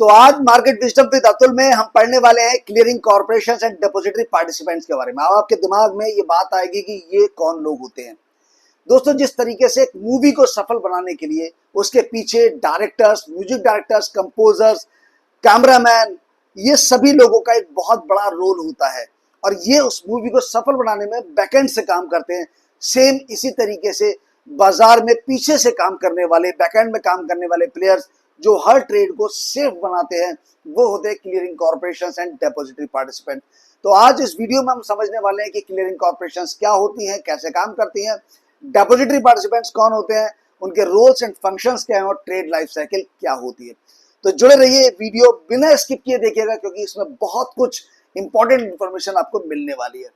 तो आज market wisdom with Atul में हम पढ़ने वाले हैं clearing corporations and depository participants के बारे में। अब आपके दिमाग में ये बात आएगी कि ये कौन लोग होते हैं। दोस्तों, जिस तरीके से एक मूवी को सफल बनाने के लिए उसके पीछे directors, music directors, composers, cameraman, ये सभी लोगों का एक बहुत बड़ा रोल होता है और ये उस मूवी को सफल बनाने में बैकएंड से काम करते हैं। सेम इसी तरीके से बाजार में पीछे से काम करने वाले, बैकएंड में काम करने वाले प्लेयर्स जो हर ट्रेड को सेफ बनाते हैं, वो होते हैं clearing corporations and depository participant. तो आज इस वीडियो में हम समझने वाले हैं कि क्लियरिंग कॉर्पोरेशंस क्या होती हैं, कैसे काम करती हैं, डिपॉजिटरी पार्टिसिपेंट्स कौन होते हैं, उनके रोल्स एंड फंक्शंस क्या हैं और ट्रेड लाइफ साइकिल क्या होती है। तो जुड़े रहिए, वीडियो बिना स्किप किए देखिएगा क्योंकि इसमें बहुत कुछ इंपॉर्टेंट इंफॉर्मेशन आपको मिलने वाली है।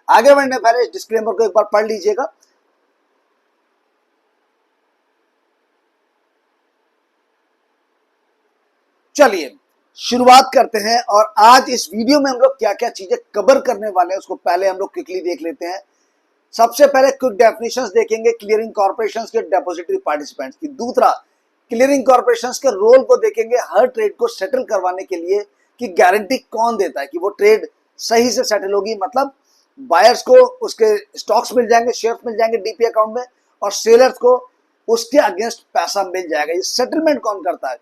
आगे बढ़ने पहले डिस्क्लेमर को एक बार पढ़ लीजिएगा। चलिए शुरुआत करते हैं और आज इस वीडियो में हम लोग क्या क्या चीजें कवर करने वाले हैं उसको पहले हम लोग क्विकली देख लेते हैं। सबसे पहले क्विक डेफिनेशंस देखेंगे क्लियरिंग कॉर्पोरेशंस के डिपॉजिटरी पार्टिसिपेंट्स की। दूसरा, क्लियरिंग कॉर्पोरेशंस के रोल को देखेंगे हर ट्रेड को सेटल करवाने के लिए कि गारंटी कौन देता है कि वो ट्रेड सही से सेटल होगी, मतलब बायर्स को उसके स्टॉक्स मिल जाएंगे, शेयर्स मिल जाएंगे डीपी अकाउंट में और सेलर्स को उसके अगेंस्ट पैसा मिल जाएगा। ये सेटलमेंट कौन करता है?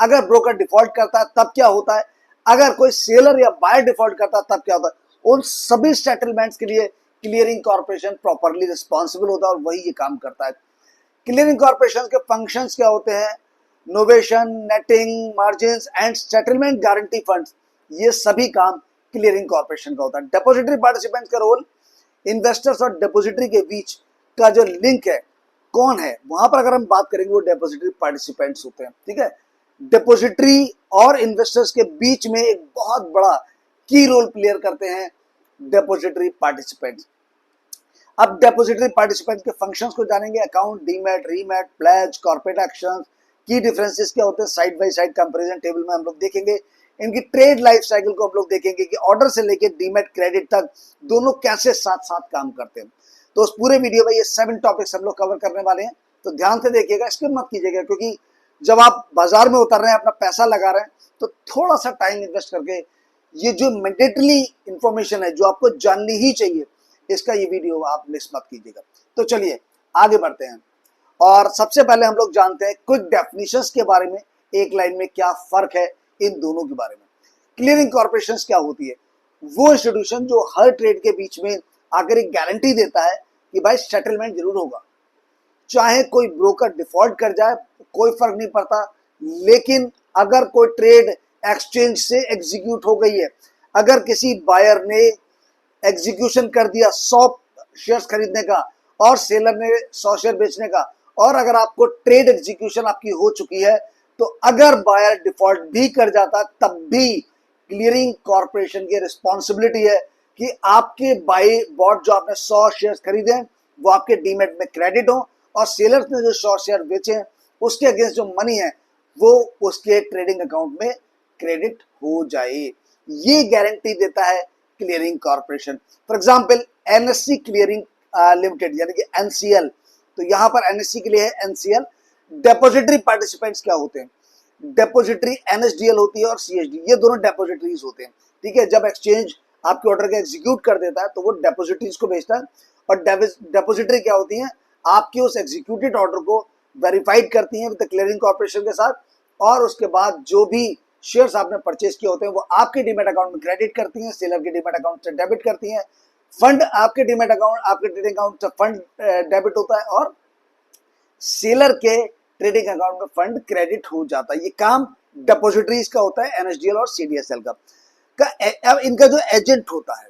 अगर ब्रोकर डिफॉल्ट करता है तब क्या होता है, अगर कोई सेलर या बायर डिफॉल्ट करता है तब क्या होता है। उन सभी सेटलमेंट्स के लिए क्लियरिंग कॉर्पोरेशन प्रॉपरली रिस्पॉन्सिबल होता है और वही ये काम करता है। क्लियरिंग कॉर्पोरेशन के फंक्शंस क्या होते हैं? Novation, netting, margins and settlement guarantee funds, ये सभी काम क्लियरिंग कॉर्पोरेशन का होता है। डिपॉजिटरी पार्टिसिपेंट्स का रोल, इन्वेस्टर्स और डिपॉजिटरी के बीच का जो लिंक है, कौन है वहां पर अगर हम बात करेंगे वो डिपॉजिटरी पार्टिसिपेंट्स होते हैं। ठीक है, डिपॉजिटरी और इन्वेस्टर्स के बीच में एक बहुत बड़ा की रोल प्ले करते हैं डिपॉजिटरी पार्टिसिपेंट्स। अब डिपॉजिटरी पार्टिसिपेंट के फंक्शंस को जानेंगे। Account, demat, remat, pledge, corporate actions, की डिफरेंसेस क्या होते हैं, side by side comparison table में हम लोग देखेंगे। इनकी ट्रेड लाइफ साइकिल को हम लोग देखेंगे कि ऑर्डर से लेके डीमैट क्रेडिट तक दोनों कैसे साथ साथ काम करते हैं। तो उस पूरे वीडियो में ये 7 टॉपिक्स हम लोग कवर करने वाले हैं, तो ध्यान से देखिएगा, स्किप मत कीजिएगा क्योंकि जब आप बाजार में उतर रहे हैं, अपना पैसा लगा रहे हैं, तो थोड़ा सा टाइम इन्वेस्ट करके ये जो मैंडेटरी इंफॉर्मेशन है जो आपको जाननी ही चाहिए, इसका ये वीडियो आप मिस मत कीजिएगा। तो चलिए आगे बढ़ते हैं और सबसे पहले हम लोग जानते हैं क्विक डेफिनेशंस के बारे में, एक लाइन में क्या फर्क है इन दोनों के बारे में। क्लियरिंग कॉर्पोरेशंस क्या होती है? वो इंस्टीट्यूशन जो हर ट्रेड के बीच में आकर एक गारंटी देता है कि भाई सेटलमेंट जरूर होगा, चाहे कोई ब्रोकर डिफॉल्ट कर जाए कोई फर्क नहीं पड़ता, लेकिन अगर कोई ट्रेड एक्सचेंज से एग्जीक्यूट हो गई है, अगर किसी बायर ने एग्जीक्यूशन कर दिया 100 शेयर्स खरीदने का और सेलर ने 100 शेयर बेचने का, और अगर आपको ट्रेड एग्जीक्यूशन आपकी हो चुकी है, तो अगर बायर डिफॉल्ट भी कर जाता तब भी क्लियरिंग कॉर्पोरेशन की रिस्पॉन्सिबिलिटी है कि आपके बाई बॉट जो आपने 100 शेयर्स खरीदे वो आपके डीमेट में क्रेडिट हो और सेलर्स ने जो 100 शेयर बेचे उसके अगेंस्ट जो मनी है वो उसके ट्रेडिंग अकाउंट में क्रेडिट हो जाए। ये गारंटी देता है clearing corporation. For example NSC clearing limited यानी कि एनसीएल, तो यहां पर एनएससी के लिए है एनसीएल। डिपॉजिटरी पार्टिसिपेंट्स क्या होते हैं? डिपॉजिटरी एनएसडीएल होती है और सीएचडी, ये दोनों डिपॉजिटरीज होते हैं। ठीक है, जब एक्सचेंज आपके ऑर्डर का एग्जीक्यूट कर देता है तो वो डिपॉजिटरीज को भेजता है और डिपॉजिटरी क्या होती है? आपके उस एग्जीक्यूटेड ऑर्डर को वेरीफाइड करती हैं विद क्लियरिंग कॉर्पोरेशन के साथ और उसके बाद जो भी शेयर्स आपने परचेज किए होते हैं वो आपके डीमैट अकाउंट में क्रेडिट करती हैं, सेलर के डीमैट अकाउंट से डेबिट करती हैं। फंड आपके डीमैट अकाउंट, आपके ट्रेडिंग अकाउंट से फंड डेबिट होता है और सेलर के ट्रेडिंग अकाउंट में फंड क्रेडिट हो जाता है। ये काम डिपॉजिटरीज का होता है, एनएसडीएल और सीडीएसएल का। अब इनका जो एजेंट होता है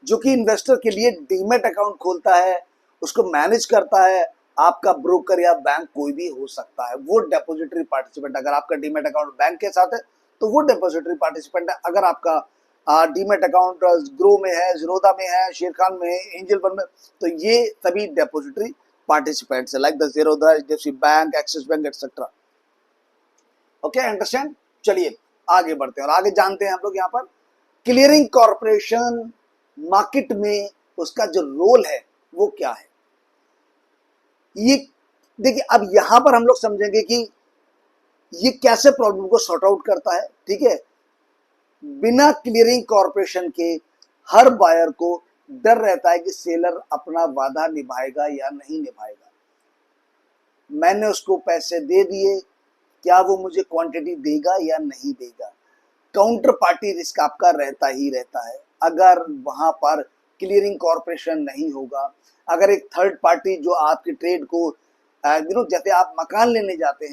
जो कि इन्वेस्टर के लिए डीमैट अकाउंट खोलता है, उसको मैनेज करता है, आपका ब्रोकर या बैंक कोई भी हो सकता है, वो डिपॉजिटरी पार्टिसिपेंट। अगर आपका डीमैट अकाउंट बैंक के साथ है तो वो डिपॉजिटरी पार्टिसिपेंट है। अगर आपका डीमैट अकाउंट ग्रो में है, जीरोधा में है, शेरखान में है, एंजल वन में, तो ये सभी डिपॉजिटरी पार्टिसिपेंट्स है, like the Zerodha, HDFC bank, axis bank etcetera. Okay, understand. चलिए आगे बढ़ते हैं और आगे जानते हैं हम लोग यहाँ पर क्लियरिंग कॉर्पोरेशन मार्केट में उसका जो रोल है वो क्या है। ये देखिए, अब यहां पर हम लोग समझेंगे कि ये कैसे प्रॉब्लम को सॉर्ट आउट करता है, ठीक है। बिना क्लियरिंग कॉर्पोरेशन के हर बायर को डर रहता है कि सेलर अपना वादा निभाएगा या नहीं निभाएगा। मैंने उसको पैसे दे दिए, क्या वो मुझे क्वांटिटी देगा या नहीं देगा। काउंटर पार्टी रिस्क आपका रहता ही रहता है। अगर वहां पर क्लियरिंग कॉर्पोरेशन नहीं होगा, अगर एक थर्ड पार्टी जो आपके ट्रेड को जैसे आप मकान लेने जाते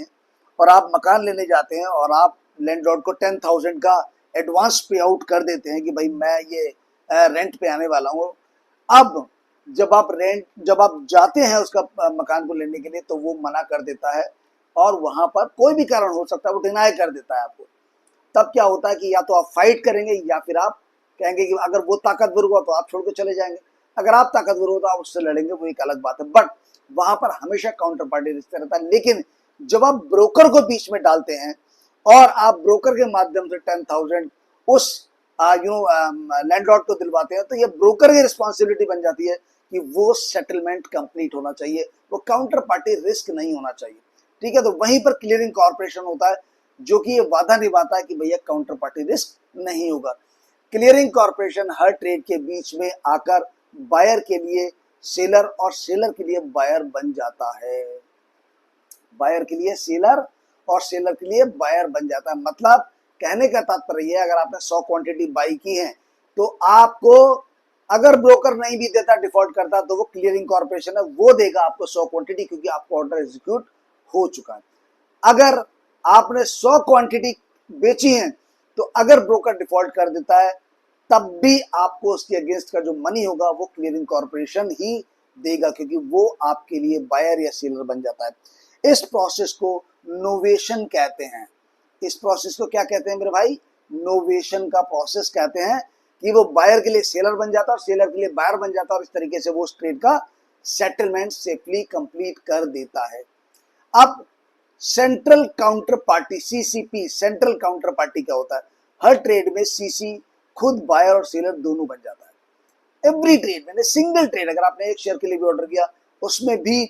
हैं और आप लैंडलॉर्ड को 10,000 का एडवांस पे आउट कर देते हैं कि भाई मैं ये रेंट पे आने वाला हूँ। अब जब आप जाते हैं उसका मकान को लेने के लिए तो वो मना कर देता है और वहां पर कोई भी कारण हो सकता है वो डिनाई कर देता है आपको। तब क्या होता है कि या तो आप फाइट करेंगे या फिर आप कहेंगे कि अगर वो ताकतवर हुआ तो आप छोड़ के चले जाएंगे, अगर आप ताकतवर हो तो आप उससे लड़ेंगे, वो एक अलग बात है। बट वहां पर हमेशा काउंटर पार्टी रिश्ता रहता है। लेकिन जब आप ब्रोकर को बीच में डालते हैं और आप ब्रोकर के माध्यम से 10,000 उस लैंडलॉर्ड को दिलवाते हैं तो ये ब्रोकर की रिस्पॉन्सिबिलिटी बन जाती है कि वो सेटलमेंट कंप्लीट होना चाहिए, वो काउंटर पार्टी रिस्क नहीं होना चाहिए, ठीक है। तो वहीं पर क्लियरिंग कॉर्पोरेशन होता है जो कि ये वादा निभाता है कि भैया काउंटर पार्टी रिस्क नहीं होगा। क्लियरिंग कॉर्पोरेशन हर ट्रेड के बीच में आकर बायर के लिए सेलर और सेलर के लिए बायर बन जाता है। बायर के लिए सेलर और सेलर के लिए बायर बन जाता है। मतलब कहने का तात्पर्य है अगर आपने 100 क्वांटिटी बाई की है तो आपको अगर ब्रोकर नहीं भी देता, डिफॉल्ट करता, तो वो क्लियरिंग कॉर्पोरेशन है वो देगा आपको 100 क्वांटिटी, क्योंकि आपको ऑर्डर एग्जीक्यूट हो चुका है। अगर आपने 100 क्वांटिटी बेची है तो अगर ब्रोकर डिफॉल्ट कर देता है तब भी आपको उसके अगेंस्ट का जो मनी होगा वो क्लियरिंग कॉर्पोरेशन ही देगा, क्योंकि वो आपके लिए बायर या सेलर बन जाता है। इस प्रोसेस को नोवेशन कहते हैं। इस प्रोसेस को क्या कहते हैं मेरे भाई? नोवेशन का प्रोसेस कहते हैं कि वो बायर के लिए सेलर बन जाता है और सेलर के लिए बायर बन जाता है और इस तरीके से वो उस ट्रेड का सेटलमेंट सेफली कंप्लीट कर देता है। अब central counter party CCP, central counter party क्या होता है? हर ट्रेड में सीसी खुद बायर और सेलर दोनों बन जाता है। एवरी ट्रेड में, सिंगल ट्रेड अगर आपने एक शेयर के लिए भी ऑर्डर किया उसमें भी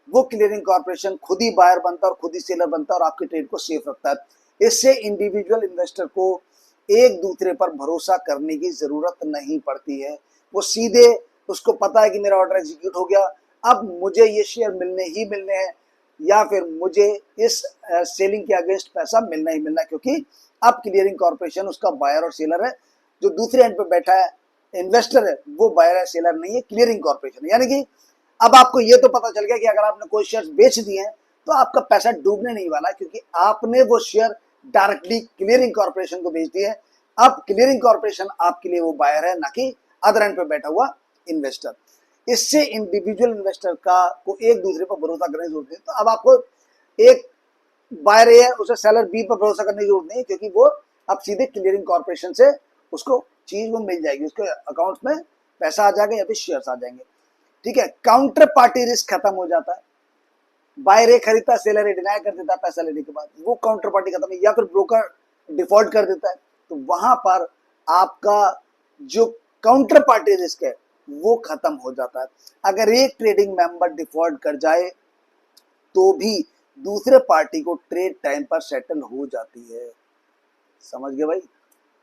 वो क्लियरिंग कॉर्पोरेशन खुद ही बायर बनता है और खुद ही सेलर बनता है और आपके ट्रेड को सेफ रखता है। इससे इंडिविजुअल इन्वेस्टर को एक दूसरे पर भरोसा करने की जरूरत नहीं पड़ती है। वो सीधे, उसको पता है कि मेरा ऑर्डर एग्जीक्यूट हो गया, अब मुझे ये शेयर मिलने ही मिलने हैं या फिर मुझे इस सेलिंग के अगेंस्ट पैसा मिलना ही मिलना है, क्योंकि अब क्लियरिंग कॉर्पोरेशन उसका बायर और सेलर है। जो दूसरे एंड पे बैठा है इन्वेस्टर है वो बायर है, सेलर नहीं है, क्लियरिंग कॉर्पोरेशन है। यानी कि अब आपको ये तो पता चल गया कि अगर आपने कोई शेयर बेच दिए हैं तो आपका पैसा डूबने नहीं वाला, क्योंकि आपने वो शेयर डायरेक्टली क्लियरिंग कॉर्पोरेशन को बेच दिए। अब क्लियरिंग कॉर्पोरेशन आपके लिए वो बायर है, ना कि अदर एंड पे बैठा हुआ इन्वेस्टर। इससे इंडिविजुअल इन्वेस्टर को एक दूसरे पर भरोसा करने की जरूरत नहीं। तो अब आपको एक बायर ए है उसे सेलर बी पर भरोसा करने की जरूरत नहीं, क्योंकि वो अब सीधे क्लियरिंग कॉर्पोरेशन से उसको चीज वो मिल जाएगी, उसके अकाउंट में पैसा आ जाएगा या फिर शेयर्स आ जाएंगे, ठीक है। काउंटर पार्टी रिस्क खत्म हो जाता है। बायर ए खरीदता है, सेलर ए डिनाई कर देता है पैसा लेने के बाद, वो काउंटर पार्टी खत्म है। या फिर ब्रोकर डिफॉल्ट कर देता है तो वहां पर आपका जो काउंटर पार्टी रिस्क है वो खत्म हो जाता है। अगर एक ट्रेडिंग मेंबर डिफॉल्ट कर जाए तो भी दूसरे पार्टी को ट्रेड टाइम पर सेटल हो जाती है। समझ गए भाई?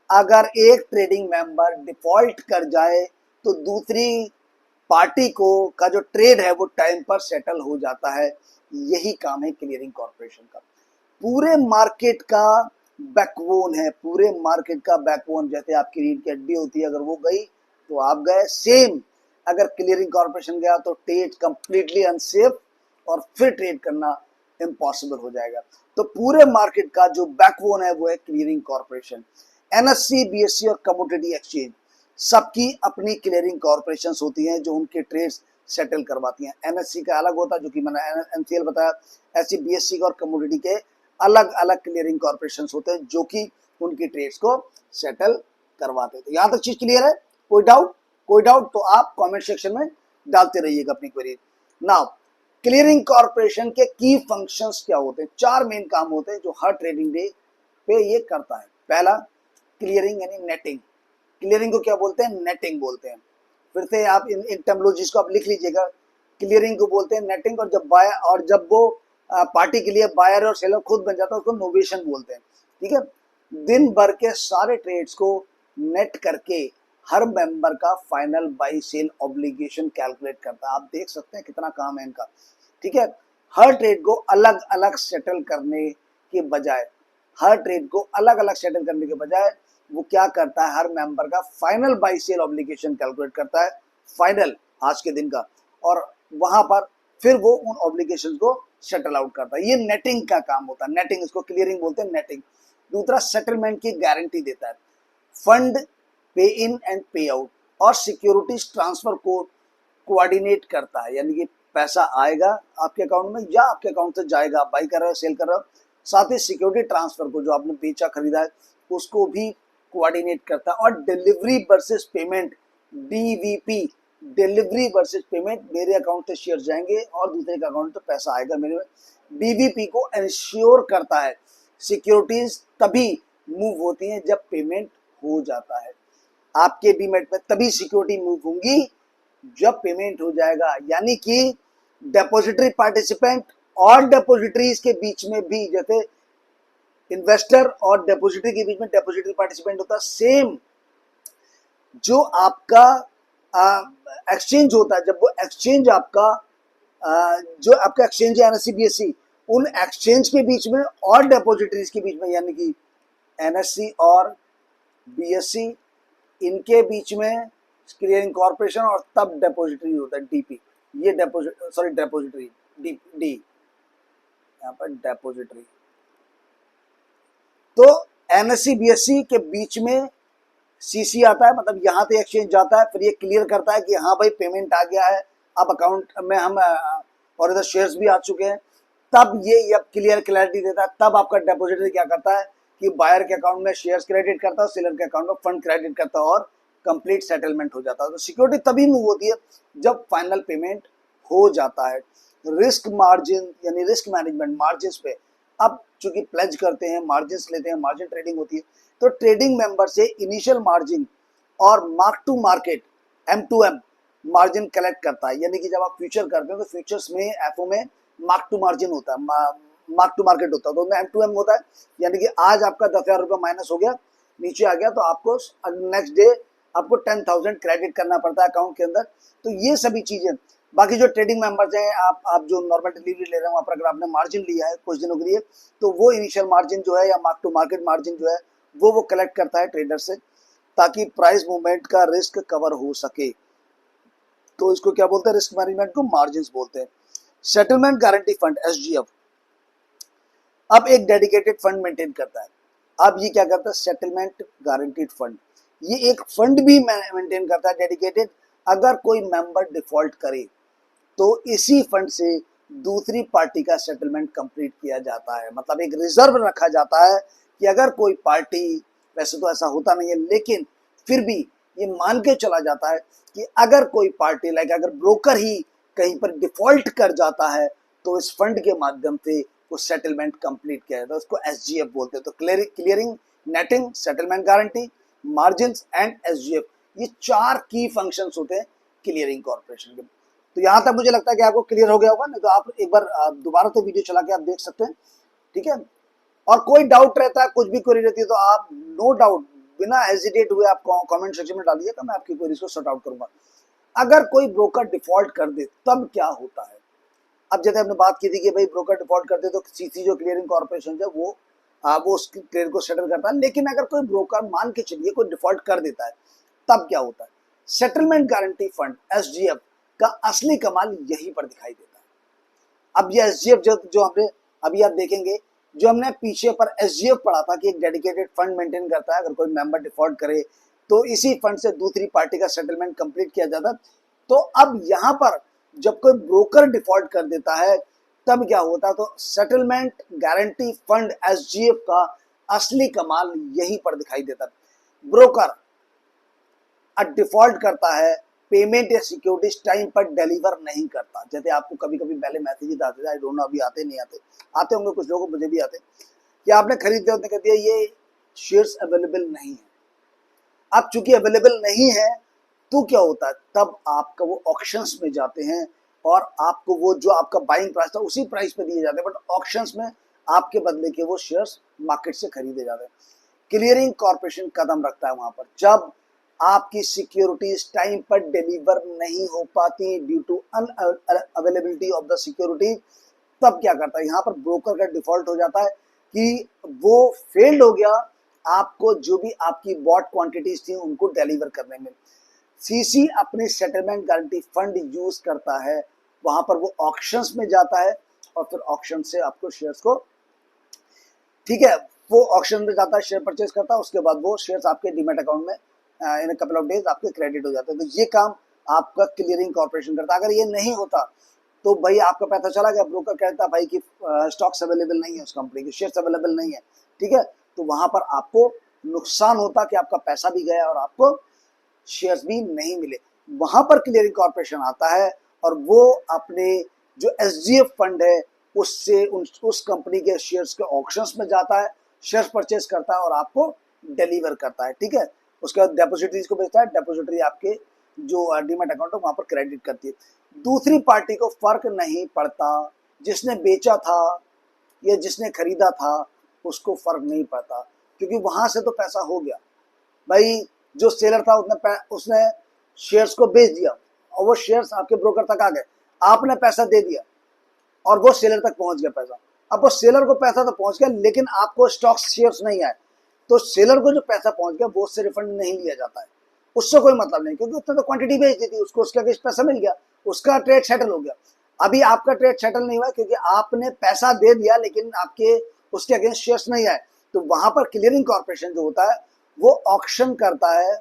अगर एक ट्रेडिंग मेंबर डिफॉल्ट कर जाए तो दूसरी पार्टी को का जो ट्रेड है वो टाइम पर सेटल हो जाता है। यही काम है क्लियरिंग कॉर्पोरेशन का। पूरे मार्केट का बैकबोन है, पूरे मार्केट का बैकबोन। जैसे आपकी रीढ़ की हड्डी होती है, अगर वो गई तो आप गए। सेम अगर क्लियरिंग कॉर्पोरेशन गया तो ट्रेड कंप्लीटली अनसेफ और फिर ट्रेड करना इम्पॉसिबल हो जाएगा। तो पूरे मार्केट का जो बैकबोन है वो है क्लियरिंग कॉर्पोरेशन। एनएससी, बीएससी और कमोडिटी एक्सचेंज सबकी अपनी क्लियरिंग कॉर्पोरेशंस होती हैं जो उनके ट्रेड्स सेटल करवाती हैं। एनएससी का अलग होता है जो कि मैंने एनसीएल बताया, ऐसी बीएससी और कमोडिटी के अलग अलग क्लियरिंग कॉर्पोरेशंस होते हैं जो कि उनकी ट्रेड्स को सेटल करवाते हैं। तो यहाँ तक चीज क्लियर है? कोई डाउट तो आप कमेंट सेक्शन में डालते रहिएगा अपनी क्वेरी। नाउ क्लियरिंग कॉर्पोरेशन के की फंक्शंस क्या होते हैं? 4 मेन काम होते हैं जो हर ट्रेडिंग डे पे ये करता है। पहला, क्लियरिंग यानी नेटिंग। क्लियरिंग को क्या बोलते हैं? नेटिंग बोलते हैं। फिर से आप इन टर्मिनोलॉजीज को आप लिख लीजिएगा। क्लियरिंग को बोलते हैं नेटिंग, और जब वो पार्टी के लिए बायर और सेलर खुद बन जाता है, उसको नोवेशन बोलते हैं। ठीक है, दिन भर के सारे ट्रेड्स को नेट करके हर मेंबर का final buy sell obligation calculate करता है। आप देख सकते हैं कितना काम है इनका। ठीक है, हर ट्रेड को अलग अलग सेटल करने के बजाय वो क्या करता है, हर मेंबर का final buy sell obligation calculate करता है, फाइनल आज के दिन का, और वहां पर फिर वो उन ऑब्लिगेशन को सेटल आउट करता है। ये नेटिंग का काम होता है, नेटिंग, इसको क्लियरिंग बोलते हैं, नेटिंग। दूसरा, सेटलमेंट की गारंटी देता है, फंड पे इन एंड पे आउट और सिक्योरिटीज ट्रांसफर को कोऑर्डिनेट करता है, यानी कि पैसा आएगा आपके अकाउंट में या आपके अकाउंट से जाएगा, आप बाई कर रहे हो, सेल कर रहे हो, साथ ही सिक्योरिटी ट्रांसफर को, जो आपने बेचा खरीदा है, उसको भी कोऑर्डिनेट करता है। और delivery versus payment, DVP, delivery versus payment, मेरे अकाउंट से शेयर जाएंगे और दूसरे के अकाउंट से पैसा आएगा मेरे में, डीवीपी को इंश्योर करता है। सिक्योरिटीज तभी मूव होती हैं जब पेमेंट हो जाता है, आपके डीमेट में तभी सिक्योरिटी मूव होंगी जब पेमेंट हो जाएगा। यानी कि डेपोजिटरी पार्टिसिपेंट और डेपोजिटरीज के बीच में भी, जैसे इन्वेस्टर और डेपोजिटरी के बीच में डेपोजिटरी पार्टिसिपेंट होता है, सेम जो आपका एक्सचेंज होता है, जब वो एक्सचेंज आपका जो आपका एक्सचेंज है एनएससी बीएससी, उन एक्सचेंज के बीच में और डेपोजिटरीज के बीच में, यानी कि एनएससी और बीएससी, इनके बीच में क्लियरिंग कॉर्पोरेशन, और तब डेपोजिटरी होता है डीपी, ये डेपोजिटरी डी यहाँ पर डेपोजिटरी। तो एनएससी बीएससी के बीच में सीसी आता है, मतलब यहाँ से एक्सचेंज जाता है, फिर ये क्लियर करता है कि हाँ भाई पेमेंट आ गया है, अब अकाउंट में हम और इधर शेयर्स भी आ चुके हैं, तब ये क्लैरिटी देता है। तब आपका डेपोजिटरी क्या करता है कि बायर के अकाउंट में शेयर्स क्रेडिट करता है, सेलर के अकाउंट में फंड क्रेडिट करता है, और कंप्लीट सेटलमेंट हो जाता है। तो सिक्योरिटी तभी मूव होती है जब फाइनल पेमेंट हो जाता है। रिस्क मार्जिन, यानी रिस्क मैनेजमेंट, मार्जिन पे अब चूंकि प्लेज करते हैं, मार्जिन लेते हैं, मार्जिन ट्रेडिंग होती है, तो ट्रेडिंग मेंबर से इनिशियल मार्जिन और mark to market M2M margin collect करता है। यानी कि जब आप फ्यूचर करते हो तो फ्यूचर्स में, एफओ में मार्क टू मार्जिन होता है, मार्क टू मार्केट होता है, तो उनमें M2M होता है। यानी कि आज आपका 10,000 रुपये माइनस हो गया, नीचे आ गया, तो आपको नेक्स्ट डे आपको 10,000 क्रेडिट करना पड़ता है अकाउंट के अंदर। तो ये सभी चीजें, बाकी जो ट्रेडिंग मेंबर्स हैं, आप जो नॉर्मल डिलीवरी ले रहे हो, वहाँ पर अगर आपने मार्जिन लिया है कुछ दिनों के लिए, तो वो इनिशियल मार्जिन जो है या मार्क टू मार्केट मार्जिन जो है वो कलेक्ट करता है ट्रेडर से, ताकि प्राइस मूवमेंट का रिस्क कवर हो सके। तो इसको क्या बोलते हैं, रिस्क मैनेजमेंट को मार्जिन बोलते हैं। सेटलमेंट गारंटी फंड SGF अब एक डेडिकेटेड फंड मेंटेन करता है। अब ये क्या करता है, सेटलमेंट गारंटीड फंड, ये एक फंड भी मेंटेन करता है डेडिकेटेड। अगर कोई मेंबर डिफॉल्ट करे तो इसी फंड से दूसरी पार्टी का सेटलमेंट कंप्लीट किया जाता है। मतलब एक रिजर्व रखा जाता है कि अगर कोई पार्टी, वैसे तो ऐसा होता नहीं है, लेकिन फिर भी ये मान के चला जाता है कि अगर कोई पार्टी, लाइक अगर ब्रोकर ही कहीं पर डिफॉल्ट कर जाता है, तो इस फंड के माध्यम से वो सेटलमेंट कंप्लीट किया जाता है। उसको SGF बोलते हैं। तो clearing, netting, settlement guarantee, margin and SGF, ये 4 की फंक्शंस होते हैं क्लियरिंग कॉर्पोरेशन के। तो यहाँ तक मुझे लगता है कि आपको क्लियर हो गया होगा, नहीं तो आप एक बार दोबारा से वीडियो चला के आप देख सकते हैं। ठीक है, और कोई डाउट रहता है, कुछ भी क्वेरी रहती है, तो आप नो डाउट बिना हेजिटेट हुए आप कमेंट सेक्शन में डालिएगा, मैं आपकी क्वेरीज को सॉर्ट आउट करूंगा। अगर कोई ब्रोकर डिफॉल्ट कर दे तब क्या होता है। अब जैसे हमने बात की थी कि भाई ब्रोकर डिफॉल्ट कर दे तो सीसी जो क्लियरिंग कॉर्पोरेशन है वो उस ट्रेड को सेटल करता है। लेकिन अगर कोई ब्रोकर, मान के चलिए, कोई डिफॉल्ट कर देता है, तब क्या होता है। सेटलमेंट गारंटी फंड SGF का असली कमाल यहीं पर दिखाई देता है। अब ये SGF जो हमने अभी आप देखेंगे, जो हमने पीछे पर SGF पढ़ा था कि एक डेडिकेटेड फंड मेंटेन करता है, अगर कोई मेंबर डिफॉल्ट करे तो इसी फंड से दूसरी पार्टी का सेटलमेंट कंप्लीट किया जाता है। तो अब यहाँ पर जब कोई ब्रोकर डिफॉल्ट कर देता है तब क्या होता है, तो सेटलमेंट गारंटी फंड SGF का असली कमाल यहीं पर दिखाई देता है। ब्रोकर डिफॉल्ट करता है, पेमेंट या सिक्योरिटीज टाइम पर डिलीवर नहीं करता। जैसे आपको कभी कभी पहले मैसेजेस आते थे, आई डोंट नो अभी आते नहीं आते होंगे कुछ लोगों को, मुझे भी आते, कि आपने खरीदे, उसने कह दिया ये शेयर्स अवेलेबल नहीं है। अब चूंकि अवेलेबल नहीं है तो क्या होता है, तब आपका वो ऑक्शंस में जाते हैं और आपको वो जो आपका बाइंग प्राइस था उसी प्राइस पे दिए जाते हैं, बट ऑक्शंस में आपके बदले के वो शेयर्स मार्केट से खरीदे जाते हैं। क्लियरिंग कॉर्पोरेशन कदम रखता है वहां पर जब आपकी सिक्योरिटीज टाइम पर डिलीवर नहीं हो पाती due to unavailability of the security, तब क्या करता है यहाँ पर ब्रोकर का डिफॉल्ट हो जाता है कि वो फेल्ड हो गया आपको जो भी आपकी बॉट क्वांटिटीज थी उनको डिलीवर करने में। सीसी अपनी सेटलमेंट गारंटी फंड यूज करता है, वहां पर वो ऑक्शंस में जाता है और फिर ऑक्शन से आपको शेयर्स को, ठीक है, वो ऑक्शन में जाता है, शेयर परचेज करता है, उसके बाद वो शेयर्स आपके डीमैट अकाउंट में इन कपल ऑफ डेज आपके क्रेडिट हो जाते हैं। तो ये काम आपका क्लियरिंग कॉर्पोरेशन करता है। अगर ये नहीं होता तो भाई आपका पैसा चला गया, ब्रोकर कहता भाई कि स्टॉक्स अवेलेबल नहीं है, उस कंपनी के शेयर्स अवेलेबल नहीं है, ठीक है, तो वहां पर आपको नुकसान होता कि आपका पैसा भी गया और आपको शेयर्स भी नहीं मिले। वहां पर क्लियरिंग कॉर्पोरेशन आता है और वो अपने जो एसजीएफ फंड है उससे उस कंपनी के शेयर्स के ऑक्शंस में जाता है, शेयर्स परचेज करता है और आपको डिलीवर करता है, ठीक है। उसके बाद डेपोजिटरीज को बेचता है, डेपोजिटरी आपके जो डीमैट अकाउंट है वहां पर क्रेडिट करती है। दूसरी पार्टी को फर्क नहीं पड़ता, जिसने बेचा था या जिसने खरीदा था उसको फर्क नहीं पड़ता, क्योंकि वहां से तो पैसा हो गया भाई। जो सेलर था उसने शेयर्स को बेच दिया और वो शेयर्स आपके ब्रोकर तक आ गए, आपने पैसा दे दिया और वो सेलर तक पहुंच गया पैसा। अब वो सेलर को पैसा तो पहुंच गया लेकिन आपको स्टॉक शेयर्स नहीं आए, तो सेलर को जो पैसा पहुंच गया वो उससे रिफंड नहीं लिया जाता है, उससे कोई मतलब नहीं, क्योंकि उसने तो क्वांटिटी बेच दी थी, उसको उसके अगेंस्ट पैसा मिल गया, उसका ट्रेड सेटल हो गया। अभी आपका ट्रेड सेटल नहीं हुआ क्योंकि आपने पैसा दे दिया लेकिन आपके उसके अगेंस्ट शेयर्स नहीं आए। तो वहां पर क्लियरिंग कॉर्पोरेशन जो होता है वो ऑक्शन करता है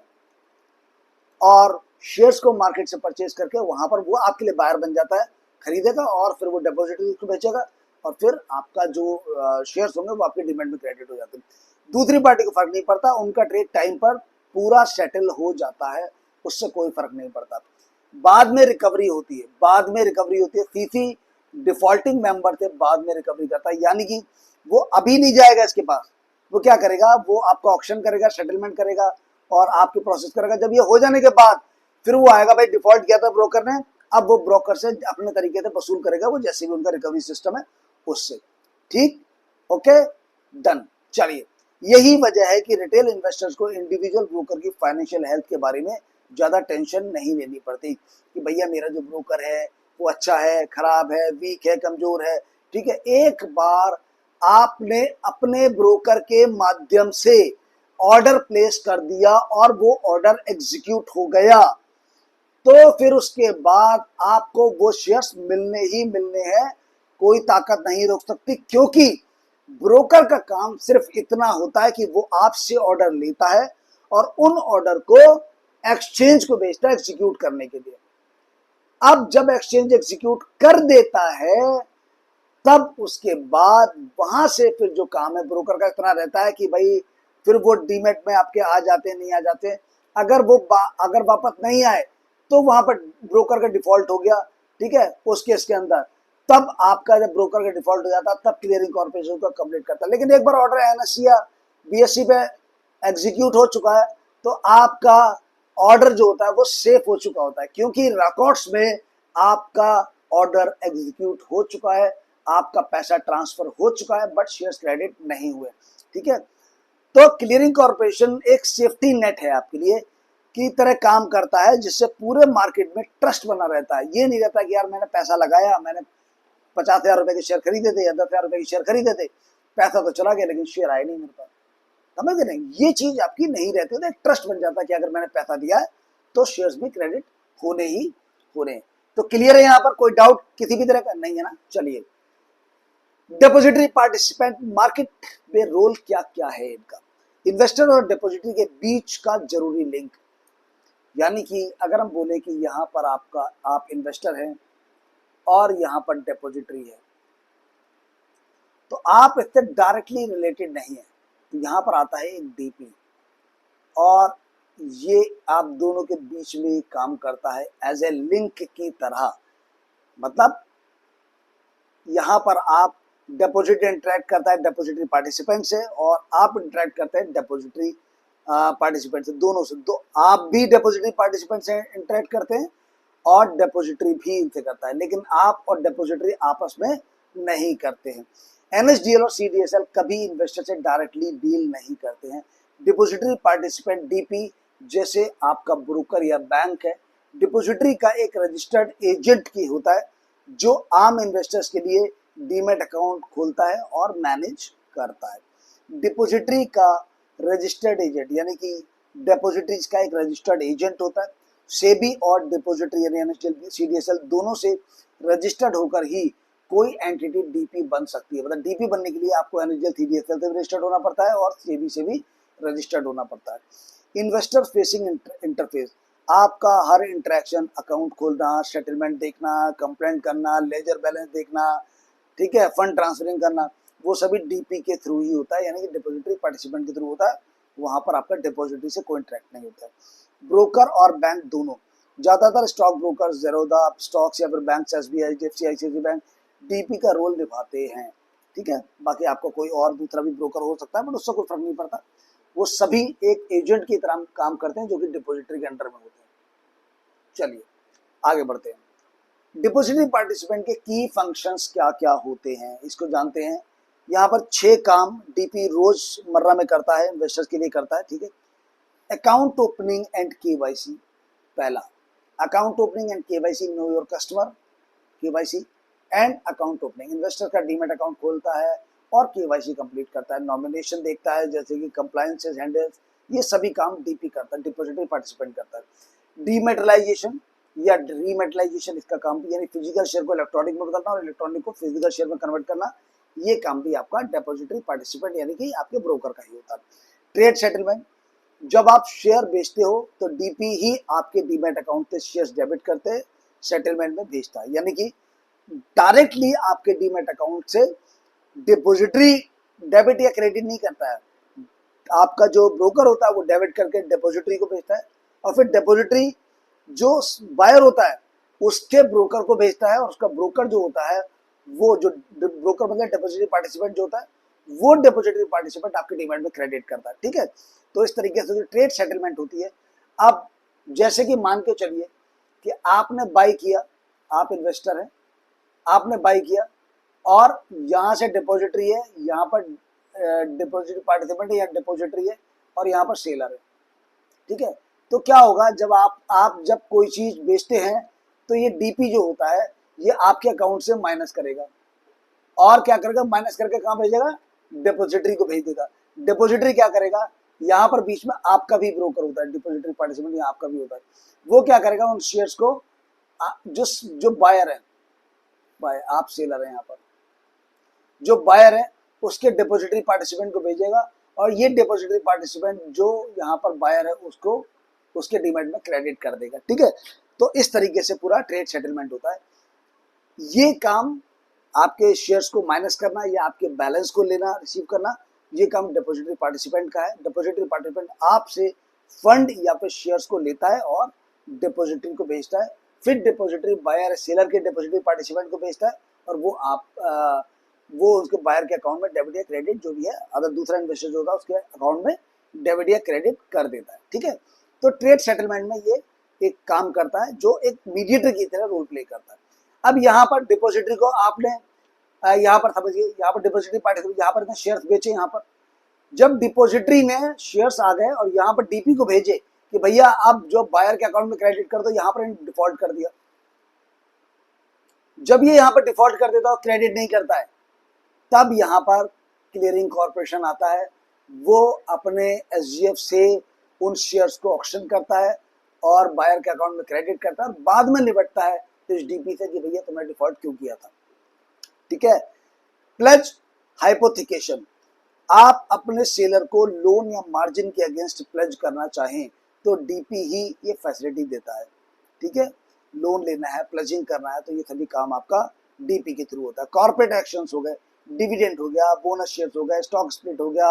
और शेयर्स को मार्केट से परचेज करके वहां पर वो आपके लिए बायर बन जाता है, खरीदेगा और फिर वो डिपॉजिटरी को बेचेगा और फिर आपका जो शेयर्स होंगे वो आपके डिमेट में क्रेडिट हो जाते हैं। दूसरी पार्टी को फर्क नहीं पड़ता, उनका ट्रेड टाइम पर पूरा सेटल हो जाता है, उससे कोई फर्क नहीं पड़ता। बाद में रिकवरी होती है, बाद में रिकवरी होती है। सीसी डिफॉल्टिंग मेंबर थे, बाद में रिकवरी करता है, यानी कि वो अभी नहीं जाएगा इसके पास, वो क्या करेगा, वो आपका ऑक्शन करेगा, सेटलमेंट करेगा और आपकी प्रोसेस करेगा। जब ये हो जाने के बाद फिर वो आएगा, भाई डिफॉल्ट किया था ब्रोकर ने, अब वो ब्रोकर से अपने तरीके से वसूल करेगा, वो जैसे भी उनका रिकवरी सिस्टम है उससे, ठीक, ओके, डन। चलिए, यही वजह है कि रिटेल इन्वेस्टर्स को इंडिविजुअल ब्रोकर की फाइनेंशियल हेल्थ के बारे में ज्यादा टेंशन नहीं लेनी पड़ती कि भैया मेरा जो ब्रोकर है वो अच्छा है, खराब है, वीक है, कमजोर है, ठीक है। एक बार आपने अपने ब्रोकर के माध्यम से ऑर्डर प्लेस कर दिया और वो ऑर्डर एग्जीक्यूट हो गया तो फिर उसके बाद आपको वो शेयर्स मिलने ही मिलने हैं, कोई ताकत नहीं रोक सकती, क्योंकि ब्रोकर का काम सिर्फ इतना होता है कि वो आपसे ऑर्डर लेता है और उन ऑर्डर को एक्सचेंज को भेजता है एग्जीक्यूट करने के लिए। अब जब एक्सचेंज एग्जीक्यूट कर देता है तब उसके बाद वहां से फिर जो काम है ब्रोकर का इतना रहता है कि भाई फिर वो डीमेट में आपके आ जाते नहीं आ जाते, अगर वापस नहीं आए तो वहां पर ब्रोकर का डिफॉल्ट हो गया, ठीक है, उस केस के अंदर तब आपका जब ब्रोकर का डिफॉल्ट हो जाता तब क्लियरिंग कॉर्पोरेशन को कंप्लीट करता है। लेकिन एक बार ऑर्डर एनएससी या बीएससी पे एग्जीक्यूट हो चुका है तो आपका ऑर्डर जो होता है वो सेफ हो चुका होता है, क्योंकि रिकॉर्ड्स में आपका ऑर्डर एग्जीक्यूट हो चुका है, आपका पैसा ट्रांसफर हो चुका है, बट शेयर्स क्रेडिट नहीं हुए, ठीक है। तो क्लियरिंग कॉर्पोरेशन एक सेफ्टी नेट है आपके लिए की तरह काम करता है, जिससे पूरे मार्केट में ट्रस्ट बना रहता है। ये नहीं रहता कि यार मैंने पैसा लगाया, मैंने 50,000 रुपए के शेयर खरीदे थे या 10,000 रुपए के शेयर खरीदे थे, पैसा तो चला गया लेकिन शेयर आए नहीं मेरे पास, समझ नहीं, ये चीज आपकी नहीं रहती, तो एक ट्रस्ट बन जाता है कि अगर मैंने पैसा दिया है तो शेयर्स भी क्रेडिट होने ही होने। तो क्लियर है, यहाँ पर कोई डाउट किसी भी तरह का नहीं है ना। चलिए, डिपॉजिटरी पार्टिसिपेंट मार्केट में रोल क्या क्या है इनका, इन्वेस्टर और डिपॉजिटरी के बीच का जरूरी लिंक, यानी कि अगर हम बोले कि यहाँ पर आप इन्वेस्टर हैं और यहाँ पर डिपॉजिटरी है तो आप इससे डायरेक्टली रिलेटेड नहीं है, तो यहाँ पर आता है एक डीपी और ये आप दोनों के बीच में काम करता है एज ए लिंक की तरह। मतलब यहाँ पर आप डिपॉजिट इंटरेक्ट करता है डिपॉजिटरी पार्टिसिपेंट से और आप इंटरेक्ट करते हैं डिपॉजिटरी पार्टिसिपेंट से, दोनों से। तो आप भी डिपॉजिटरी पार्टिसिपेंट से इंटरेक्ट करते हैं और डिपॉजिटरी भी इनसे करता है, लेकिन आप और डिपॉजिटरी आपस में नहीं करते हैं। एनएसडीएल और सीडीएसएल कभी इन्वेस्टर से डायरेक्टली डील नहीं करते हैं। डिपॉजिटरी पार्टिसिपेंट डीपी जैसे आपका ब्रोकर या बैंक है, डिपॉजिटरी का एक रजिस्टर्ड एजेंट की होता है जो आम इन्वेस्टर्स के लिए डीमैट अकाउंट खोलता है और मैनेज करता है। डिपॉजिटरी का रजिस्टर्ड एजेंट यानी कि डिपॉजिटरीज का एक रजिस्टर्ड एजेंट होता है। सेबी और डिपॉजिटरी यानी एनएसडीएल सीडीएसएल दोनों से रजिस्टर्ड होकर ही कोई एंटिटी डीपी बन सकती है। मतलब डीपी बनने के लिए आपको एनएसडीएल सीडीएसएल से भी रजिस्टर्ड होना पड़ता है और सेबी से भी रजिस्टर्ड होना पड़ता है। इन्वेस्टर फेसिंग इंटरफेस, आपका हर इंटरेक्शन, अकाउंट खोलना, सेटलमेंट देखना, कंप्लेंट करना, लेजर बैलेंस देखना, ठीक है, फंड ट्रांसफरिंग करना, वो सभी डीपी के थ्रू ही होता है, यानी कि डिपॉजिटरी पार्टिसिपेंट के थ्रू होता है। वहां पर आपका डिपॉजिटरी से कोई इंटरेक्ट नहीं होता है। ब्रोकर और बैंक दोनों, ज्यादातर स्टॉक ब्रोकर, ज़ेरोधा स्टॉक्स या फिर bank, SBI, HDFC, ICICI bank DP का रोल निभाते हैं, ठीक है। बाकी आपको कोई और दूसरा भी ब्रोकर हो सकता है, बट उससे कोई फर्क नहीं पड़ता। वो सभी एक एजेंट की तरह काम करते हैं जो कि डिपॉजिटरी के अंडर में होते हैं। चलिए आगे बढ़ते हैं। डिपॉजिटरी पार्टिसिपेंट के की फंक्शंस क्या क्या होते हैं, इसको जानते हैं। यहाँ पर 6 काम डीपी रोजमर्रा में करता है, इन्वेस्टर्स के लिए करता है, ठीक है। अकाउंट ओपनिंग एंड केवाईसी, पहला account opening and KYC, know your customer, KYC and account opening, investor का डीमैट अकाउंट खोलता है और केवाईसी कंप्लीट करता है, नॉमिनेशन देखता है, जैसे कि कंप्लायंसेस हैंडल्स, ये सभी काम डीपी करता है, डिपॉजिटरी पार्टिसिपेंट करता है। डीमेटलाइजेशन या रीमेटलाइजेशन, इसका काम भी, यानी फिजिकल शेयर को इलेक्ट्रॉनिक में बदलना और इलेक्ट्रॉनिक को फिजिकल शेयर में कन्वर्ट करना, ये काम भी आपका डिपॉजिटरी पार्टिसिपेंट यानी कि आपके ब्रोकर का ही होता है। ट्रेड सेटलमेंट, जब आप शेयर बेचते हो तो डीपी ही आपके डीमैट अकाउंट से शेयर्स डेबिट करते सेटलमेंट में भेजता है, यानी कि डायरेक्टली आपके डीमैट अकाउंट से डिपॉजिटरी डेबिट या क्रेडिट नहीं करता है। आपका जो ब्रोकर होता है वो डेबिट करके डिपॉजिटरी को भेजता है और फिर डिपॉजिटरी जो बायर होता है उसके ब्रोकर को भेजता है, और उसका ब्रोकर जो होता है, वो जो ब्रोकर मतलब डिपॉजिटरी पार्टिसिपेंट जो होता है, वो डिपॉजिटरी पार्टिसिपेंट आपके डीमैट में क्रेडिट करता है, ठीक है। तो इस तरीके से जो ट्रेड सेटलमेंट होती है, अब जैसे कि मान के चलिए कि आपने बाई किया, आप इन्वेस्टर हैं, आपने बाई किया और यहाँ से डिपॉजिटरी है, यहाँ पर डिपॉजिटरी पार्टिसिपेंट है या डिपॉजिटरी है और यहाँ पर सेलर है, ठीक है। तो क्या होगा, जब आप जब कोई चीज बेचते हैं तो ये डीपी जो होता है ये आपके अकाउंट से माइनस करेगा और क्या करेगा, माइनस करके कहाँ भेजेगा, डिपॉजिटरी को भेज देगा। डिपॉजिटरी क्या करेगा, यहाँ पर बीच में आपका भी ब्रोकर होता है, डिपॉजिटरी पार्टिसिपेंट यहाँ आपका भी होता है, वो क्या करेगा, उन शेयर्स को जो बायर है, बायर आप सेलर है, यहाँ पर जो बायर है उसके डिपॉजिटरी पार्टिसिपेंट को भेजेगा और ये डिपॉजिटरी पार्टिसिपेंट जो यहाँ पर बायर है उसको उसके डीमैट में क्रेडिट कर देगा, ठीक है। तो इस तरीके से पूरा ट्रेड सेटलमेंट होता है। ये काम आपके शेयर्स को माइनस करना या आपके बैलेंस को लेना, रिसीव करना, ये काम डिपॉजिटरी पार्टिसिपेंट का है। डिपॉजिटरी पार्टिसिपेंट आपसे फंड या फिर शेयर्स को लेता है और डिपॉजिटरी को भेजता है, फिर डिपॉजिटरी बायर सेलर के डिपॉजिटरी पार्टिसिपेंट को भेजता है और वो उसके बायर के अकाउंट में डेबिट या क्रेडिट जो भी है, अगर दूसरा इन्वेस्टर जो होता है उसके अकाउंट में डेबिट या क्रेडिट कर देता है, ठीक है। तो ट्रेड सेटलमेंट में ये एक काम करता है जो एक मीडिएटर की तरह रोल प्ले करता है। अब यहाँ पर डिपॉजिटरी को आपने यहाँ पर समझिए, यहाँ पर डिपॉजिटरी पार्टिसिपेंट यहाँ पर शेयर्स बेचे, यहाँ पर जब डिपॉजिटरी ने शेयर्स आ गए और यहाँ पर डीपी को भेजे कि भैया आप जो बायर के अकाउंट में क्रेडिट कर दो, यहाँ पर डिफॉल्ट कर दिया। जब ये यहाँ पर डिफॉल्ट कर देता है, क्रेडिट नहीं करता है, तब यहाँ पर क्लियरिंग कॉर्पोरेशन आता है, वो अपने एसजीएफ से उन शेयर्स को ऑक्शन करता है और बायर के अकाउंट में क्रेडिट करता है और बाद में निपटता है इस डीपी से कि भैया तुमने डिफॉल्ट क्यों किया था, ठीक है। प्लेज हाइपोथिकेशन, आप अपने सेलर को लोन या मार्जिन के अगेंस्ट प्लेज करना चाहें तो डीपी ही ये फैसिलिटी देता है, ठीक है। लोन लेना है, प्लेजिंग करना है, तो ये सभी काम आपका डीपी के थ्रू होता है। कॉर्पोरेट एक्शंस हो गए, डिविडेंड हो गया, बोनस शेयर्स हो गए, स्टॉक स्प्लिट हो गया,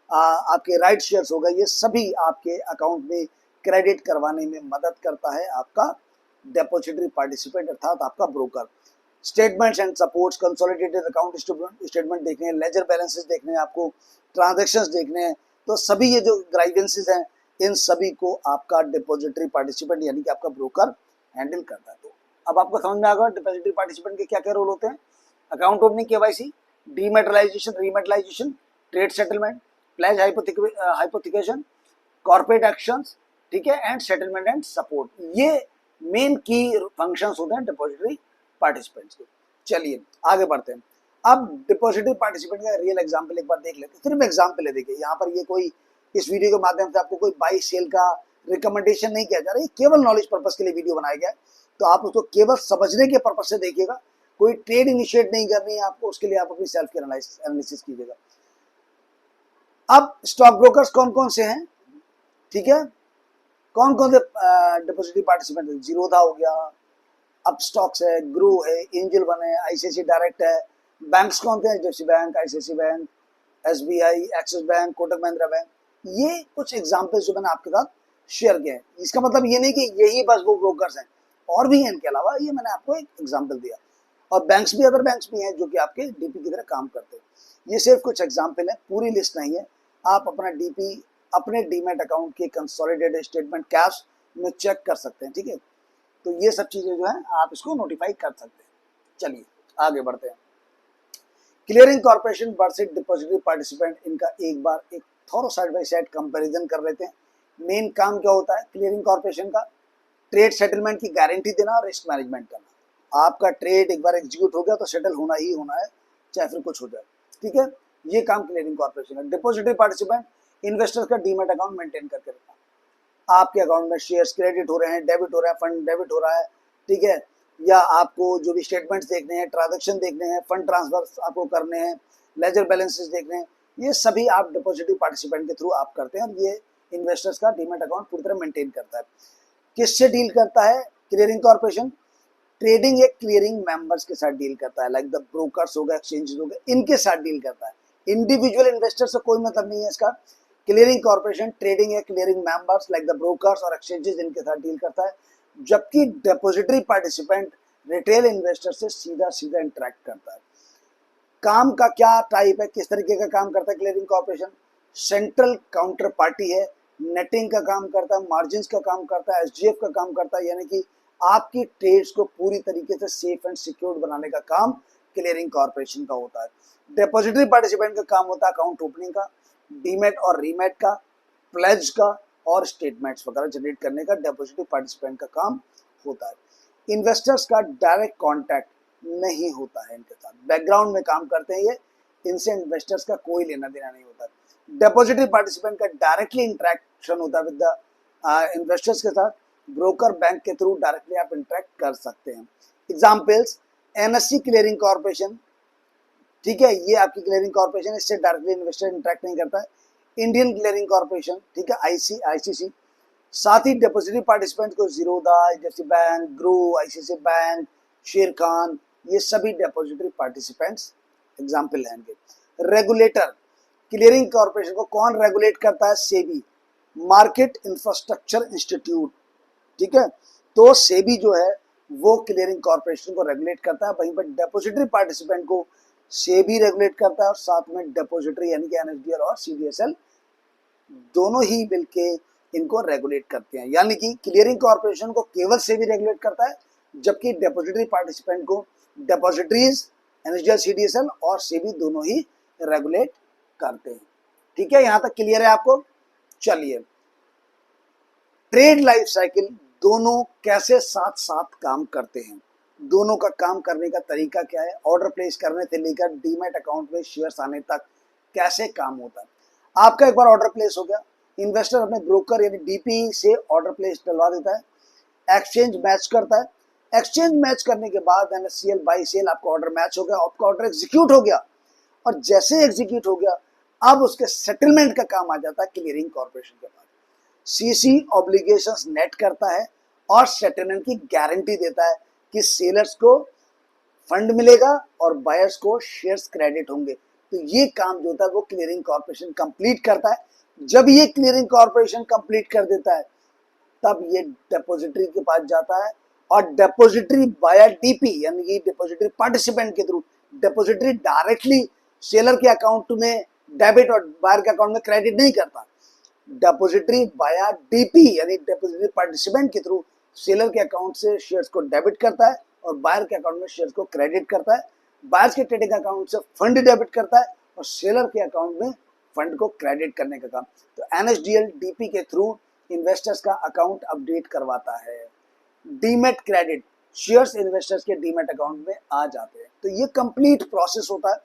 आपके राइट शेयर्स हो गए, ये सभी आपके अकाउंट में क्रेडिट करवाने में मदद करता है आपका डिपॉजिटरी पार्टिसिपेंट अर्थात आपका broker. Statements and supports, consolidated account statement देखने हैं, लेजर बैलेंसेस देखने हैं, आपको ट्रांजैक्शंस देखने हैं, तो सभी ये जो ग्राइवेंसेस हैं इन सभी को आपका डिपॉजिटरी पार्टिसिपेंट यानी कि आपका ब्रोकर हैंडल करता है। तो अब आपको समझ में आ गया डिपॉजिटरी पार्टिसिपेंट के क्या क्या रोल होते हैं। Account opening, KYC, dematerialisation, rematerialisation, trade settlement, pledge hypothecation, corporate actions, ठीक है, एंड सेटलमेंट एंड सपोर्ट। ये मेन की फंक्शंस होते हैं डिपॉजिटरी पार्टिसिपेंट्स के। चलिए आगे बढ़ते हैं। अब डिपॉजिटरी पार्टिसिपेंट का रियल एग्जांपल एक बार देख लेते हैं। सिर्फ एग्जांपल है, देखिए यहाँ पर ये कोई इस वीडियो के माध्यम से आपको कोई बाई सेल का रिकमेंडेशन नहीं किया जा रहा है, केवल नॉलेज पर्पस के लिए वीडियो बनाया गया है। तो आप उसको केवल समझने के पर्पस से देखिएगा, कोई ट्रेड इनिशिएट नहीं करनी है आपको, उसके लिए आप अपनी सेल्फ की एनालिसिस कीजिएगा। अब स्टॉक ब्रोकर्स कौन कौन से हैं, ठीक है, कौन कौन से डिपॉजिटरी पार्टिसिपेंट है? जीरोधा हो गया, अप स्टॉक्स है, ग्रो है, एंजल वन है, आईसीआईसी डायरेक्ट है। बैंक्स कौन थे? HDFC bank, ICICI bank, SBI, Axis bank, Kotak Mahindra bank. ये कुछ एग्जांपल्स जो मैंने आपके साथ शेयर किए हैं। इसका मतलब ये नहीं कि यही बस वो ब्रोकर्स हैं, और भी हैं इनके अलावा, ये मैंने आपको एक एग्जांपल दिया। और बैंक्स भी, अदर बैंक्स भी हैं जो कि आपके डीपी की तरह काम करते हैं। ये सिर्फ कुछ एग्जाम्पल है, पूरी लिस्ट नहीं है। आप अपना डीपी अपने डीमैट अकाउंट के कंसोलिडेटेड स्टेटमेंट कैश में चेक कर सकते हैं, ठीक है। तो ये सब चीजें जो है आप इसको नोटिफाई कर सकते हैं। चलिए आगे बढ़ते हैं। Clearing corporation versus depository participant, इनका एक बार एक थोड़ा साइड बाय साइड कंपैरिजन कर लेते हैं। मेन काम क्या होता है क्लियरिंग कॉर्पोरेशन का? ट्रेड सेटलमेंट की गारंटी देना और रिस्क मैनेजमेंट करना। आपका ट्रेड एक बार एग्जीक्यूट हो गया तो सेटल होना ही होना है, चाहे फिर कुछ हो जाए, ठीक है। ये काम क्लियरिंग कॉर्पोरेशन है। डिपॉजिटरी पार्टिसिपेंट इन्वेस्टर्स का डीमैट अकाउंट मेंटेन करके रखना। आपके अकाउंट में शेयर्स क्रेडिट हो रहे हैं, डेबिट हो रहा है, फंड डेबिट हो रहा है, ठीक है, या आपको जो भी स्टेटमेंट्स देखने हैं, ट्रांजैक्शन देखने हैं, फंड ट्रांसफर आपको करने हैं, लेजर बैलेंसेस देखने हैं, ये सभी आप डिपॉजिटरी पार्टिसिपेंट के थ्रू आप करते हैं। और ये इन्वेस्टर्स का डीमैट अकाउंट पूरी तरह मेंटेन करता है। किससे डील करता है क्लियरिंग कॉर्पोरेशन? ट्रेडिंग एक क्लियरिंग मेंबर्स के साथ डील करता है, लाइक द ब्रोकर्स हो गए, एक्सचेंजेस हो गए, इनके साथ डील करता है। इंडिविजुअल इन्वेस्टर से कोई मतलब नहीं है इसका। क्लियरिंग कॉर्पोरेशन ट्रेडिंग है clearing members like the brokers और एक्सचेंजेस, इनके साथ डील करता है। जबकि डिपॉजिटरी पार्टिसिपेंट रिटेल इन्वेस्टर से सीधा सीधा इंटरेक्ट करता है। काम का क्या टाइप है, किस तरीके का काम करता है clearing corporation? Central counter party है, नेटिंग का काम करता है, मार्जिन का काम करता है, एसजीएफ का काम करता है, यानी कि आपकी ट्रेड्स को पूरी तरीके से सेफ एंड सिक्योर बनाने का काम क्लियरिंग कॉर्पोरेशन का होता है। डिपॉजिटरी पार्टिसिपेंट का काम होता है अकाउंट ओपनिंग का, डीमैट और रीमैट का, प्लेज का और स्टेटमेंट्स वगैरह जनरेट करने का डिपॉजिटरी पार्टिसिपेंट का काम होता है। इन्वेस्टर्स का डायरेक्ट कांटेक्ट नहीं होता है इनके साथ, बैकग्राउंड में काम करते हैं ये, इनसे इन्वेस्टर्स का कोई लेना देना नहीं होता। डिपॉजिटरी पार्टिसिपेंट का डायरेक्टली इंटरेक्शन होता है विद द इन्वेस्टर्स के साथ। ब्रोकर बैंक के थ्रू डायरेक्टली आप इंटरेक्ट कर सकते हैं। एग्जाम्पल्स, एनएससी क्लियरिंग कॉर्पोरेशन, ठीक है, ये आपकी क्लियरिंग कॉर्पोरेशन, इससे डायरेक्टली इन्वेस्टर इंटरेक्ट नहीं करता है। इंडियन क्लियरिंग कॉर्पोरेशन, ठीक है, आईसीसी। साथ ही डिपॉजिटरी पार्टिसिपेंट को Zerodha, HDFC bank, Groww, ICICI bank, Sharekhan, ये सभी डिपॉजिटरी पार्टिसिपेंट्स एग्जाम्पल हैं इनके। रेगुलेटर क्लियरिंग कॉर्पोरेशन को कौन रेगुलेट करता है? सेबी, मार्केट इंफ्रास्ट्रक्चर इंस्टीट्यूट, ठीक है। तो सेबी जो है वो क्लियरिंग कॉर्पोरेशन को रेगुलेट करता है, वहीं पर डिपॉजिटरी पार्टिसिपेंट को सेबी रेगुलेट करता है और साथ में डिपॉजिटरी यानी कि एनएसडीएल और सीडीएसएल दोनों ही मिलके इनको रेगुलेट करते हैं। यानी कि क्लियरिंग कॉर्पोरेशन को केवल सेबी रेगुलेट करता है, जबकि डिपॉजिटरी पार्टिसिपेंट को डिपॉजिटरीज, एनएसडीएल, सीडीएसएल और सेबी दोनों ही रेगुलेट करते हैं। ठीक है, यहां तक क्लियर है आपको? चलिए, ट्रेड लाइफ साइकिल दोनों कैसे साथ साथ काम करते हैं, दोनों का काम करने का तरीका क्या है, ऑर्डर प्लेस करने से लेकर डीमैट अकाउंट में शेयर्स आने तक कैसे काम होता है। आपका एक बार ऑर्डर प्लेस हो गया, इन्वेस्टर अपने ब्रोकर यानी डीपी से ऑर्डर प्लेस डलवा देता है, एक्सचेंज मैच करता है, एक्सचेंज मैच करने के बाद एनएससीएल बाई सेल आपका ऑर्डर मैच हो गया, आपका ऑर्डर एग्जीक्यूट हो गया, और जैसे एग्जीक्यूट हो गया अब उसके सेटलमेंट का काम आ जाता है क्लियरिंग कॉर्पोरेशन के पास। सीसी ऑब्लिगेशंस नेट करता है और सेटलमेंट की गारंटी देता है कि सेलर्स को फंड मिलेगा और बायर्स को शेयर्स क्रेडिट होंगे। तो ये काम जो होता है वो क्लियरिंग कॉर्पोरेशन कंप्लीट करता है। जब ये क्लियरिंग कॉर्पोरेशन कंप्लीट कर देता है तब ये डिपॉजिटरी के पास जाता है और डिपॉजिटरी बायर डीपी यानी कि डिपॉजिटरी पार्टिसिपेंट के थ्रू डिपॉजिटरी डायरेक्टली सेलर के अकाउंट में डेबिट और बायर के अकाउंट में क्रेडिट नहीं करता, डिपॉजिटरी बायर डीपी यानी डिपॉजिटरी पार्टिसिपेंट के थ्रू सेलर के अकाउंट से शेयर्स को डेबिट करता है और बायर के अकाउंट में शेयर्स को क्रेडिट करता है। बायर्स के ट्रेडिंग अकाउंट से फंड डेबिट करता है और सेलर के अकाउंट में फंड को क्रेडिट करने का काम। तो एनएसडीएल डीपी के थ्रू इन्वेस्टर्स का अकाउंट अपडेट करवाता है। डीमेट क्रेडिट, शेयर्स इन्वेस्टर्स के डीमेट अकाउंट में आ जाते हैं। तो ये कंप्लीट प्रोसेस होता है।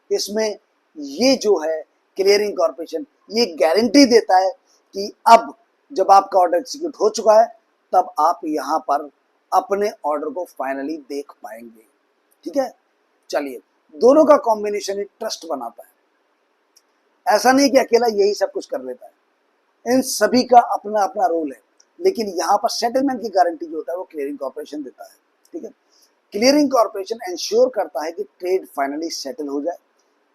इसमें ये जो है क्लियरिंग कॉर्पोरेशन ये गारंटी देता है कि अब जब आपका ऑर्डर एग्जीक्यूट हो चुका है तब आप यहाँ पर अपने ऑर्डर को फाइनली देख पाएंगे। ठीक है, चलिए, दोनों का कॉम्बिनेशन ही ट्रस्ट बनाता है। ऐसा नहीं कि अकेला यही सब कुछ कर लेता है, इन सभी का अपना अपना रोल है, लेकिन यहाँ पर सेटलमेंट की गारंटी जो होता है वो क्लियरिंग कॉर्पोरेशन देता है। ठीक है, क्लियरिंग कॉर्पोरेशन इंश्योर करता है कि ट्रेड फाइनली सेटल हो जाए,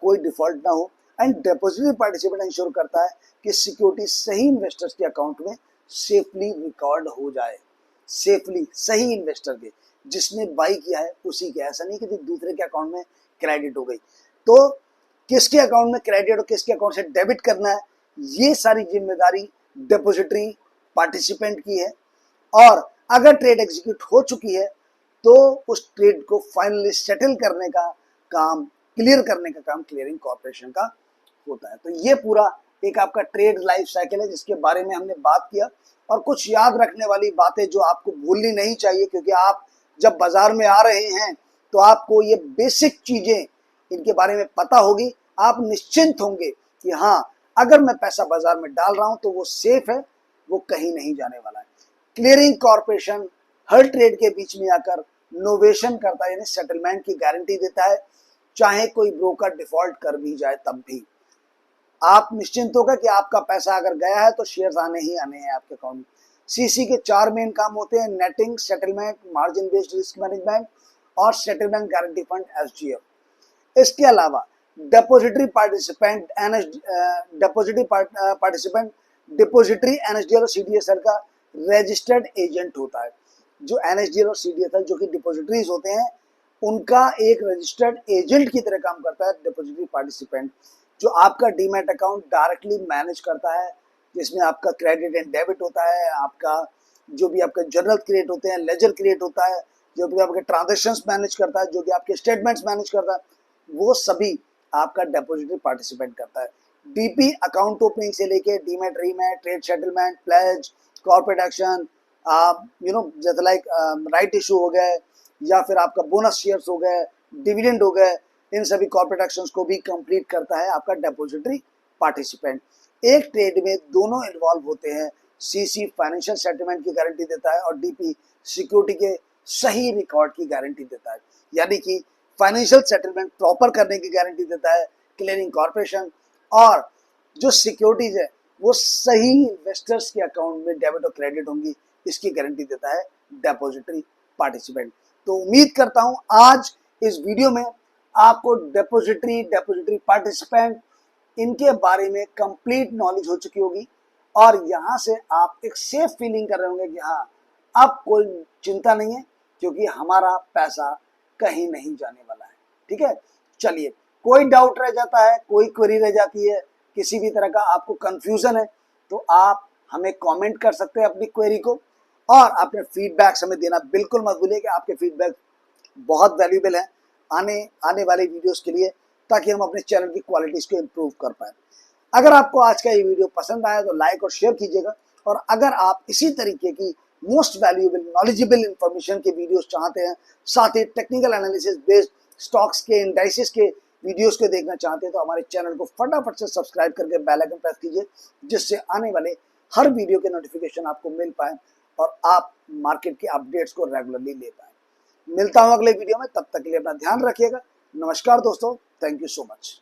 कोई डिफॉल्ट ना हो, एंड डिपॉजिटरी पार्टिसिपेंट इंश्योर करता है कि सिक्योरिटी सही इन्वेस्टर्स के अकाउंट में सेफली रिकॉर्ड हो जाए। सेफली सही इन्वेस्टर के, जिसने बाई किया है उसी के, ऐसा नहीं कि दूसरे के अकाउंट में क्रेडिट हो गई। तो किसके अकाउंट में क्रेडिट और किसके अकाउंट से डेबिट करना है, ये सारी जिम्मेदारी डिपॉजिटरी पार्टिसिपेंट की है। और अगर ट्रेड एग्जीक्यूट हो चुकी है तो उस ट्रेड को फाइनली सेटल करने का काम, क्लियर करने का काम क्लियरिंग कॉर्पोरेशन का होता है। तो ये पूरा एक आपका ट्रेड लाइफ साइकिल है जिसके बारे में हमने बात किया। और कुछ याद रखने वाली बातें जो आपको भूलनी नहीं चाहिए, क्योंकि आप जब बाजार में आ रहे हैं तो आपको ये बेसिक चीजें इनके बारे में पता होगी। आप निश्चिंत होंगे कि हाँ, अगर मैं पैसा बाजार में डाल रहा हूं तो वो सेफ है, वो कहीं नहीं जाने वाला है। क्लियरिंग कॉर्पोरेशन हर ट्रेड के बीच में आकर नोवेशन करता है, यानी सेटलमेंट की गारंटी देता है। चाहे कोई ब्रोकर डिफॉल्ट कर भी जाए तब भी आप निश्चिंत होगा कि आपका पैसा अगर गया है तो शेयर्स आने ही आने हैं आपके अकाउंट में। सीसी के 4 मेन काम होते हैं: netting, settlement, margin based risk management और सेटलमेंट गारंटी फंड एसजीएफ। इसके अलावा डिपॉजिटरी पार्टिसिपेंट डिपॉजिटरी एनएसडीएल और सीडीएसएल का रजिस्टर्ड एजेंट होता है। जो एनएसडीएल और सीडीएसएल जो कि डिपॉजिटरीज होते हैं, उनका एक रजिस्टर्ड एजेंट की तरह काम करता है डिपॉजिटरी पार्टिसिपेंट, जो आपका डीमैट अकाउंट डायरेक्टली मैनेज करता है, जिसमें आपका क्रेडिट एंड डेबिट होता है, आपका जो भी आपका जर्नल क्रिएट होते हैं, लेजर क्रिएट होता है, जो भी आपके ट्रांजेक्शन्स मैनेज करता है, जो कि आपके स्टेटमेंट्स मैनेज करता है, वो सभी आपका डिपॉजिटरी पार्टिसिपेंट करता है। डीपी अकाउंट ओपनिंग से लेके demat, remat, trade settlement, pledge, corporate action, जैसे लाइक राइट इशू हो गए या फिर आपका बोनस शेयर्स हो गए, डिविडेंड हो गए, इन सभी कॉर्पोरेट एक्शंस को भी कंप्लीट करता है आपका डिपॉजिटरी पार्टिसिपेंट। एक ट्रेड में दोनों इन्वॉल्व होते हैं। सीसी फाइनेंशियल सेटलमेंट की गारंटी देता है और डीपी सिक्योरिटी के सही रिकॉर्ड की गारंटी देता है, यानी कि फाइनेंशियल सेटलमेंट प्रॉपर करने की गारंटी देता है क्लियरिंग कॉर्पोरेशन, और जो सिक्योरिटीज है वो सही इन्वेस्टर्स के अकाउंट में डेबिट और क्रेडिट होंगी, इसकी गारंटी देता है डिपॉजिटरी पार्टिसिपेंट। तो उम्मीद करता हूं आज इस वीडियो में आपको डिपॉजिटरी पार्टिसिपेंट इनके बारे में कंप्लीट नॉलेज हो चुकी होगी और यहाँ से आप एक सेफ फीलिंग कर रहे होंगे कि हाँ, अब कोई चिंता नहीं है, क्योंकि हमारा पैसा कहीं नहीं जाने वाला है। ठीक है, चलिए, कोई डाउट रह जाता है, कोई क्वेरी रह जाती है, किसी भी तरह का आपको कंफ्यूजन है, तो आप हमें कमेंट कर सकते हैं अपनी क्वेरी को, और अपने फीडबैक्स हमें देना बिल्कुल मत भूलिए कि आपके फीडबैक बहुत वैल्यूएबल है आने वाले वीडियोस के लिए, ताकि हम अपने चैनल की क्वालिटीज को इम्प्रूव कर पाए। अगर आपको आज का ये वीडियो पसंद आया तो लाइक और शेयर कीजिएगा, और अगर आप इसी तरीके की मोस्ट वैल्यूएबल नॉलेजेबल इंफॉर्मेशन के वीडियोस चाहते हैं, साथ ही टेक्निकल एनालिसिस बेस्ड स्टॉक्स के, इंडाइसेस के वीडियोस को देखना चाहते हैं, तो हमारे चैनल को फटाफट से सब्सक्राइब करके बेल आइकन प्रेस कीजिए, जिससे आने वाले हर वीडियो के नोटिफिकेशन आपको मिल पाए और आप मार्केट के अपडेट्स को रेगुलरली ले पाए। मिलता हूं अगले वीडियो में, तब तक के लिए अपना ध्यान रखिएगा। नमस्कार दोस्तों, थैंक यू सो मच।